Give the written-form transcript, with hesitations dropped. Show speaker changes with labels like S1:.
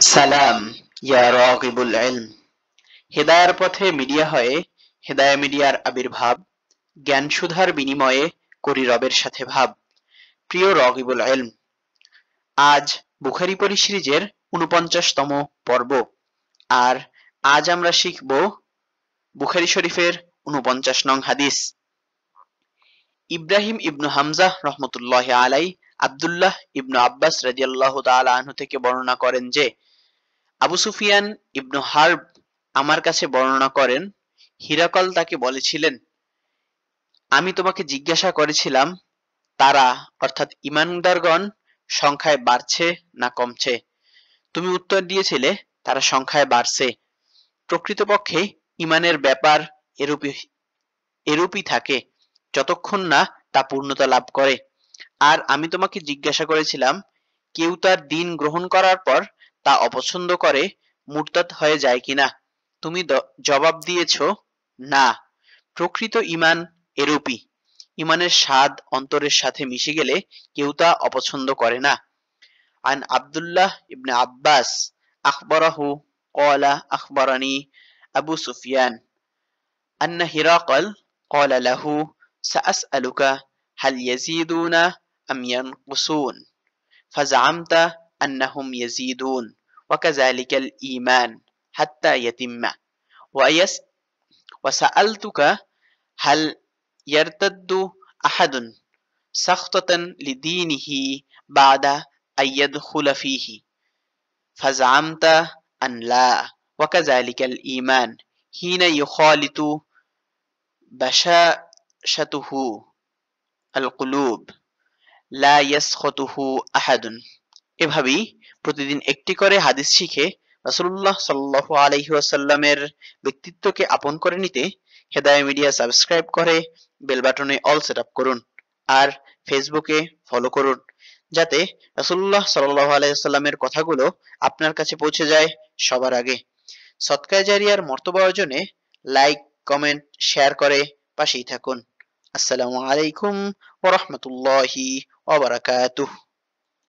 S1: সালাম ইয়া রাগিবুল ইলম। হেদায়ার পথে মিডিয়া হয়ে হেদায়া মিডিয়ার আবির্ভাব, জ্ঞান সুধার বিনিময়ে করি রবের সাথে ভাব। প্রিয় রাগিবুল ইলম, আজ বুখারী পড়ি সিরিজের ৪৯তম পর্ব। আর আজ আমরা শিখব বুখারী শরীফের ৪৯ নং হাদিস। ইব্রাহিম ইবনু হামজাহ রহমতুল্লাহি আলাই আব্দুল্লাহ ইবনু আব্বাস রাদিয়াল্লাহু তাআলা আনহু থেকে বর্ণনা করেন যে, আবু সুফিয়ান ইবনু হারব আমার কাছে বর্ণনা করেন, হিরাকল তাকে বলেছিলেন, আমি তোমাকে জিজ্ঞাসা করেছিলাম, তারা অর্থাৎ ঈমানদারগণ সংখ্যায় বাড়ছে না কমছে? তুমি উত্তর দিয়েছিলে, তারা সংখ্যায় বাড়ছে। প্রকৃতপক্ষে ঈমানের ব্যাপার এরূপই থাকে যতক্ষণ না তা পূর্ণতা লাভ করে। আর আমি তোমাকে জিজ্ঞাসা করেছিলাম, কেউ তার দ্বীন গ্রহণ করার পর তা অপছন্দ করে মুরতাদ হয়ে যায় কিনা? তুমি জবাব দিয়েছ, না। প্রকৃত ঈমান এরূপই। ঈমানের স্বাদ অন্তরের সাথে মিশে গেলে কেউ তা অপছন্দ করে না। আন আব্দুল্লাহ ইবনে আব্বাস আখবরাহু ক্বালা আখবরানি আবু সুফিয়ান আন্না হিরাকল ক্বালা লাহু সাআসআলুকা হাল ইয়াজিদুনা আম ইয়ানকুসুন فزعمت أنهم يزيدون وكذلك الإيمان حتى يتم وسألتك هل يرتد أحد سخطة لدينه بعد أن يدخل فيه فزعمت أن لا وكذلك الإيمان حين يخالط بشاشته القلوب লা ইয়াসখতুহু আহাদুন। এভাবেই প্রতিদিন একটি করে হাদিস শিখে রাসূলুল্লাহ সাল্লাল্লাহু আলাইহি ওয়াসাল্লামের ব্যক্তিত্বকে আপন করে নিতে হেদায়া মিডিয়া সাবস্ক্রাইব করে বেল বাটনে অল সেট আপ করুন। আর ফেসবুকে ফলো করুন, যাতে রাসূলুল্লাহ সাল্লাল্লাহু আলাইহি ওয়াসাল্লামের কথাগুলো আপনার কাছে পৌঁছে যায় সবার আগে। সদকায়ে জারিয়ার মর্তবা অর্জনে লাইক, কমেন্ট, শেয়ার করে পাশেই থাকুন। আসসালামু আলাইকুম ওয়া রাহমাতুল্লাহি ওয়া বারাকাতুহু।